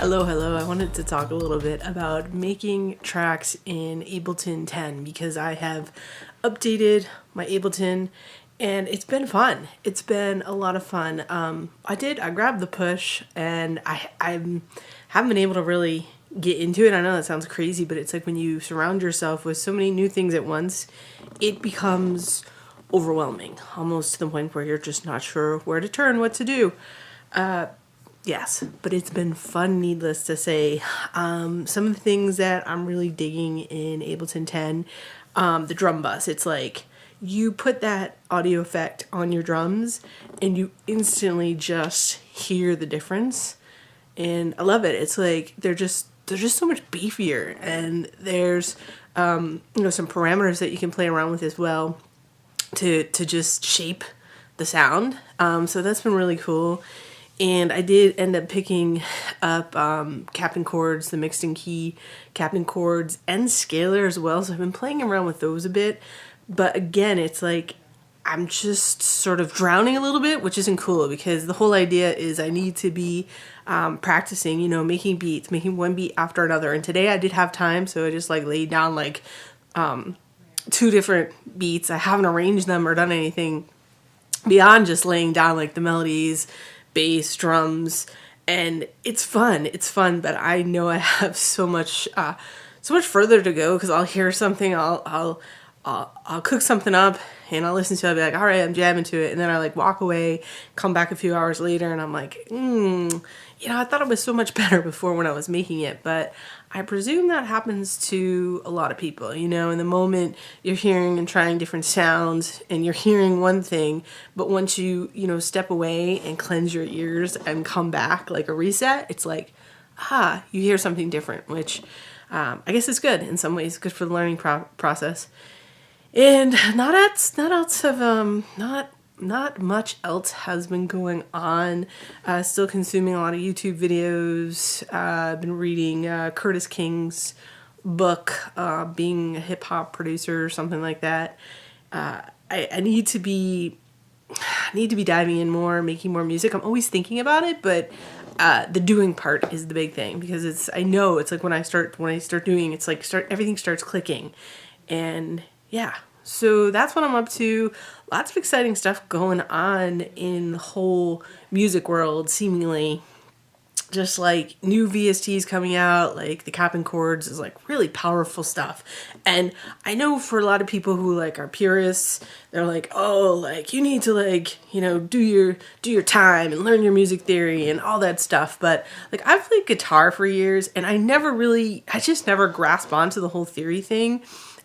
Hello. I wanted to talk a little bit about making tracks in Ableton 10 because I have updated my Ableton and it's been fun. It's been a lot of fun. I grabbed the push and I haven't been able to really get into it. I know that sounds crazy, but it's like when you surround yourself with so many new things at once, it becomes overwhelming, almost to the point where you're just not sure where to turn, what to do. Yes, but it's been fun, needless to say. Some of the things that I'm really digging in Ableton 10, the drum bus. It's like you put that audio effect on your drums and you instantly just hear the difference. And I love it. It's like they're just so much beefier, and there's some parameters that you can play around with as well to just shape the sound. So that's been really cool. And I did end up picking up Captain Chords, the mixed in key Captain Chords, and Scalar as well. So I've been playing around with those a bit. But again, it's like I'm just sort of drowning a little bit, which isn't cool because the whole idea is I need to be practicing, making beats, making one beat after another. And today I did have time, so I just laid down two different beats. I haven't arranged them or done anything beyond just laying down the melodies, bass, drums, and it's fun, but I know I have so much further to go because I'll hear something, I'll cook something up and I'll listen to it, I'll be like, all right, I'm jamming to it, and then I walk away, come back a few hours later, and I'm like, I thought it was so much better before when I was making it, but I presume that happens to a lot of people, in the moment you're hearing and trying different sounds and you're hearing one thing, but once you, step away and cleanse your ears and come back like a reset, it's like, you hear something different, which I guess is good in some ways, good for the learning process. And not much else has been going on. Still consuming a lot of YouTube videos. I've been reading Curtis King's book, being a hip hop producer or something like that. I need to be diving in more, making more music. I'm always thinking about it, but the doing part is the big thing because I know it's like when I start doing, it's like everything starts clicking, and yeah. So that's what I'm up to. Lots of exciting stuff going on in the whole music world, seemingly. Just new VSTs coming out, the Captain Chords is really powerful stuff. And I know for a lot of people who are purists, they're you need to do your time and learn your music theory and all that stuff. But I've played guitar for years and I just never grasped onto the whole theory thing.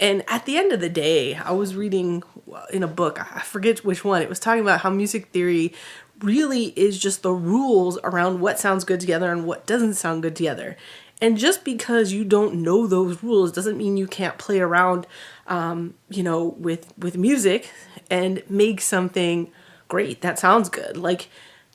And at the end of the day, I was reading in a book, I forget which one, it was talking about how music theory really is just the rules around what sounds good together and what doesn't sound good together. And just because you don't know those rules doesn't mean you can't play around, with music and make something great that sounds good.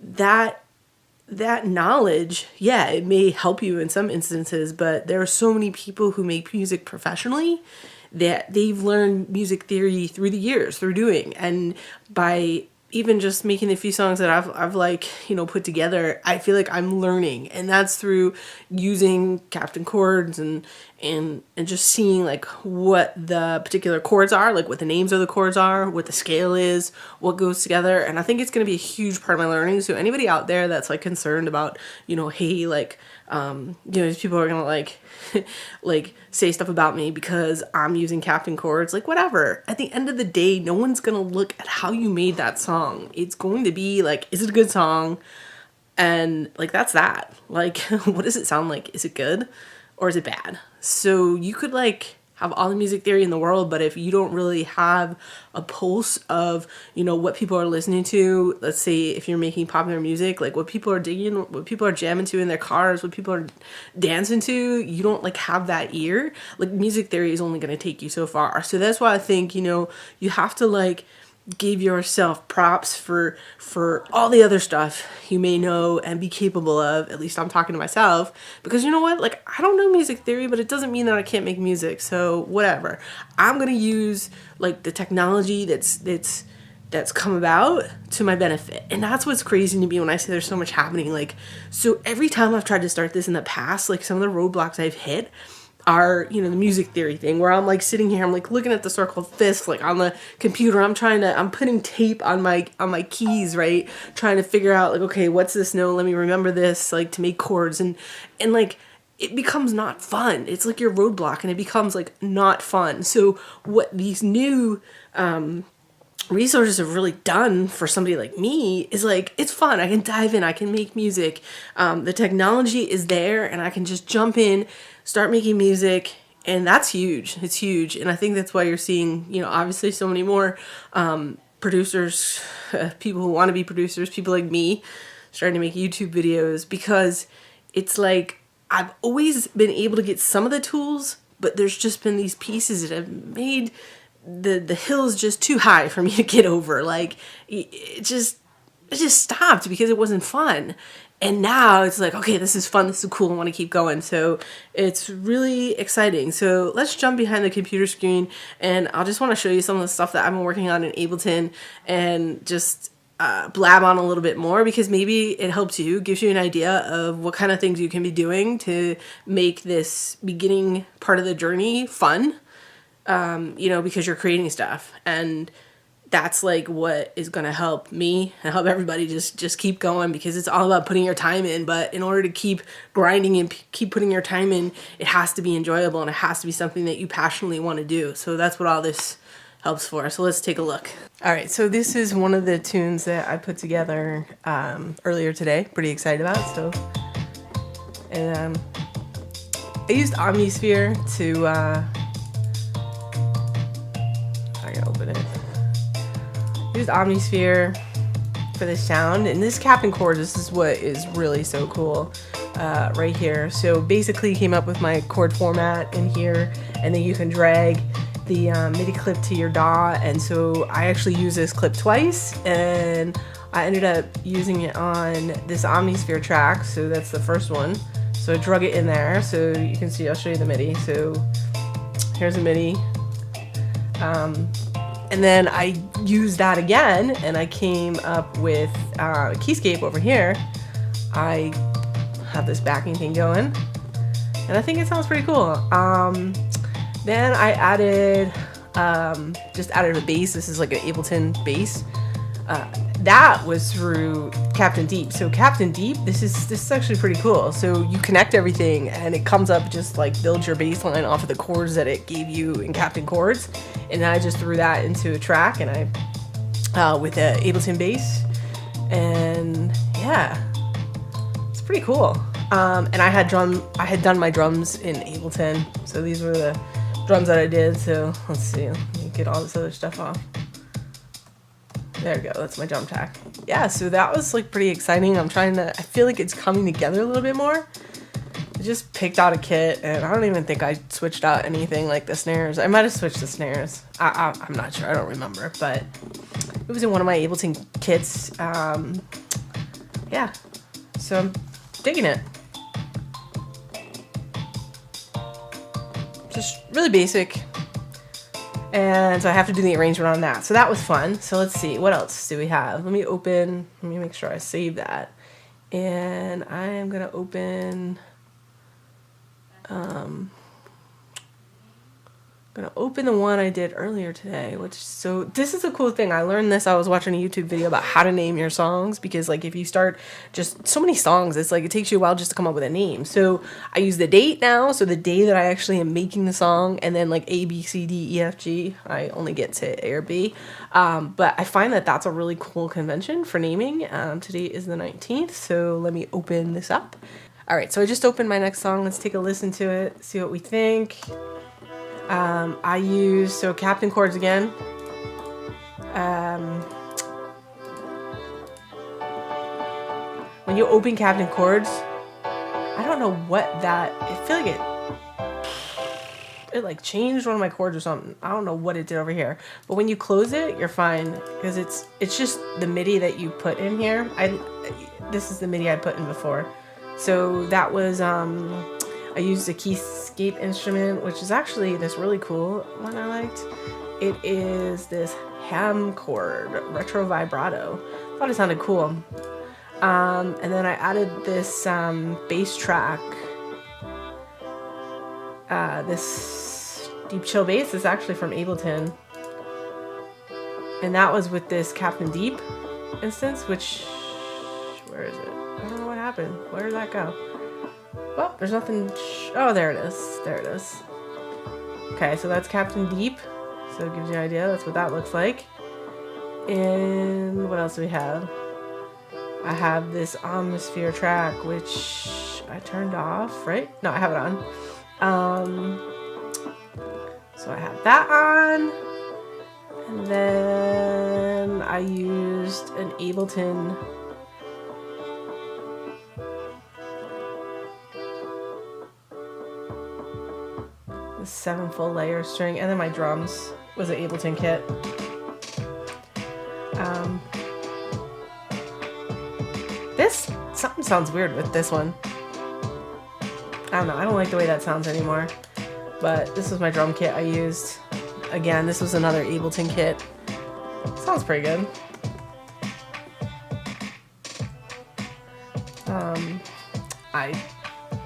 That knowledge, yeah, it may help you in some instances, but there are so many people who make music professionally that they've learned music theory through the years, through doing, and by even just making a few songs that I've put together, I feel like I'm learning, and that's through using Captain Chords and just seeing what the particular chords are, what the names of the chords are, what the scale is, what goes together, and I think it's going to be a huge part of my learning. So anybody out there that's concerned about, hey, these people are gonna say stuff about me because I'm using Captain Chords, whatever. At the end of the day, no one's gonna look at how you made that song. It's going to be is it a good song? And that's that. What does it sound like? Is it good or is it bad? So you could have all the music theory in the world, but if you don't really have a pulse of, what people are listening to, let's say if you're making popular music, what people are digging, what people are jamming to in their cars, what people are dancing to, you don't have that ear, music theory is only going to take you so far. So that's why I think, you have to give yourself props for all the other stuff you may know and be capable of. At least I'm talking to myself, because you know what, I don't know music theory, but it doesn't mean that I can't make music. So whatever, I'm gonna use the technology that's come about to my benefit. And that's what's crazy to me when I say there's so much happening. Like, so every time I've tried to start this in the past, like some of the roadblocks I've hit are, you know, the music theory thing where I'm like sitting here, I'm like looking at the circle of fifths, like on the computer, I'm putting tape on my keys, right? Trying to figure out like, okay, what's this note? Let me remember this, like to make chords, and like it becomes not fun. It's like your roadblock and it becomes like not fun. So what these new resources have really done for somebody like me is like, it's fun. I can dive in, I can make music. The technology is there and I can just jump in, start making music, and that's huge. It's huge. And I think that's why you're seeing, you know, obviously so many more producers, people who want to be producers, people like me starting to make YouTube videos, because it's like I've always been able to get some of the tools, but there's just been these pieces that have made the hill's just too high for me to get over. Like it just stopped because it wasn't fun. And now it's like, okay, this is fun, this is cool, I want to keep going. So it's really exciting. So let's jump behind the computer screen, and I'll just want to show you some of the stuff that I've been working on in Ableton, and just blab on a little bit more, because maybe it helps you, gives you an idea of what kind of things you can be doing to make this beginning part of the journey fun. You know, because you're creating stuff, and that's like what is going to help me and help everybody just keep going, because it's all about putting your time in. But in order to keep grinding and keep putting your time in, it has to be enjoyable and it has to be something that you passionately want to do. So that's what all this helps for. So let's take a look. All right, so this is one of the tunes that I put together earlier today. Pretty excited about. So, and I used Omnisphere to open it. Used Omnisphere for the sound, and this Captain Chords, this is what is really so cool right here. So basically came up with my chord format in here, and then you can drag the MIDI clip to your DAW. And so I actually used this clip twice, and I ended up using it on this Omnisphere track. So that's the first one. So I drug it in there so you can see. I'll show you the MIDI. So here's a MIDI. And then I used that again, and I came up with a keyscape over here. I have this backing thing going, and I think it sounds pretty cool. Then I added, just added a bass. This is like an Ableton bass. That was through Captain Deep. So Captain Deep, this is actually pretty cool. So you connect everything, and it comes up, just like builds your bass line off of the chords that it gave you in Captain Chords. And I just threw that into a track, and I with the Ableton bass, and yeah, it's pretty cool. And I had done my drums in Ableton, so these were the drums that I did. So let's see, let me get all this other stuff off. There we go, that's my drum track. Yeah, so that was like pretty exciting. I feel like it's coming together a little bit more. I just picked out a kit, and I don't even think I switched out anything like the snares. I might have switched the snares. I'm not sure, I don't remember, but it was in one of my Ableton kits. Yeah, so I'm digging it. Just really basic. And so I have to do the arrangement on that. So that was fun. So let's see, what else do we have? Let me make sure I save that. And I am gonna open, the one I did earlier today, so this is a cool thing. I learned this, I was watching a YouTube video about how to name your songs, because like if you start just so many songs, it's like it takes you a while just to come up with a name. So I use the date now, so the day that I actually am making the song, and then like A, B, C, D, E, F, G, I only get to A or B. But I find that that's a really cool convention for naming. Today is the 19th, so let me open this up. All right, so I just opened my next song. Let's take a listen to it, see what we think. I use Captain Chords again. When you open Captain Chords, I don't know what I feel like it like changed one of my chords or something. I don't know what it did over here. But when you close it, you're fine, because it's just the MIDI that you put in here. This is the MIDI I put in before. So that was I used a keyscape instrument, which is actually this really cool one I liked. It is this ham chord, retro vibrato. Thought it sounded cool. And then I added this bass track. This deep chill bass is actually from Ableton. And that was with this Captain Deep instance, which, where is it? I don't know what happened. Where did that go? Well, there's nothing. Oh, there it is. There it is. Okay, so that's Captain Deep. So it gives you an idea. That's what that looks like. And what else do we have? I have this Atmosphere track, which I turned off, right? No, I have it on. So I have that on. And then I used an Ableton the 7 full layer string, and then my drums was an Ableton kit. Something sounds weird with this one. I don't know, I don't like the way that sounds anymore. But this was my drum kit I used. Again, this was another Ableton kit. Sounds pretty good. I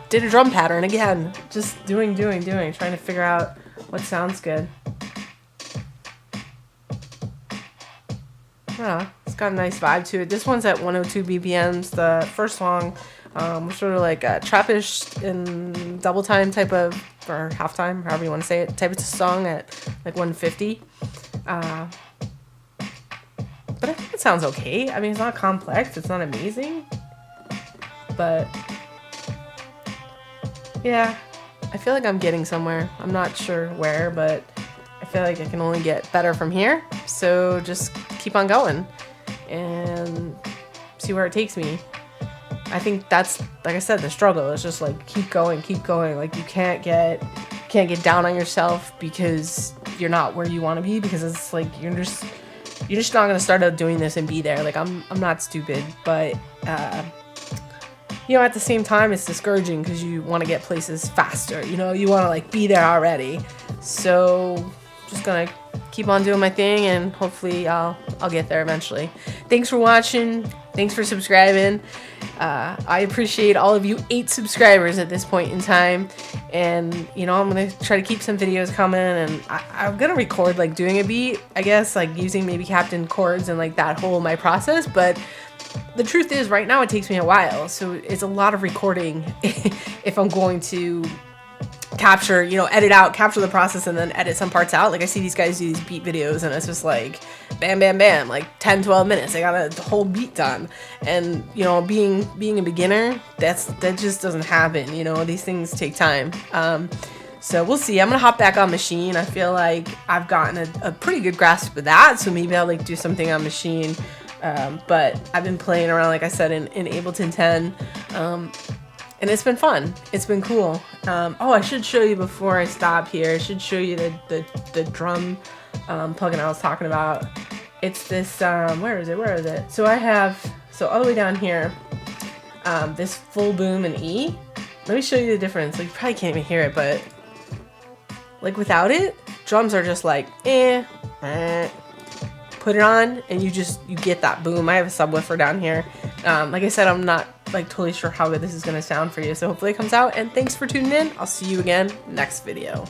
did a drum pattern again. Just doing, trying to figure out what sounds good. It's got a nice vibe to it. This one's at 102 BPMs. The first song was sort of like a trappish in double time type of, or half time, however you want to say it, type of song at like 150. But I think it sounds okay. I mean, it's not complex. It's not amazing. But yeah, I feel like I'm getting somewhere. I'm not sure where, but I feel like I can only get better from here. So just keep on going and see where it takes me. I think that's, like I said, the struggle is just like keep going. Like you can't get down on yourself because you're not where you want to be, because it's like you're just not gonna start out doing this and be there. Like I'm not stupid, but you know, at the same time it's discouraging because you want to get places faster. You know, you want to like be there already. So just gonna keep on doing my thing, and hopefully I'll get there eventually. Thanks for watching. Thanks for subscribing. I appreciate all of you 8 subscribers at this point in time, and you know, I'm gonna try to keep some videos coming, and I'm gonna record like doing a beat, I guess, like using maybe Captain Chords and like that whole my process. But the truth is, right now it takes me a while, so it's a lot of recording if I'm going to capture, you know, edit out, capture the process, and then edit some parts out. Like I see these guys do these beat videos, and it's just like bam, bam, bam, like 10-12 minutes. They got the whole beat done. And you know, being a beginner, that just doesn't happen. You know, these things take time. So we'll see. I'm gonna hop back on Machine. I feel like I've gotten a pretty good grasp of that, so maybe I'll like do something on Machine. But I've been playing around, like I said, in Ableton 10. And it's been fun. It's been cool. Oh, I should show you before I stop here. I should show you the drum plugin I was talking about. It's this, where is it? So I have, all the way down here, this full boom and E. Let me show you the difference. Like, you probably can't even hear it, but like without it, drums are just like, put it on and you get that boom. I have a subwoofer down here. Like I said, I'm not like totally sure how good this is going to sound for you, so hopefully it comes out. And thanks for tuning in. I'll see you again next video.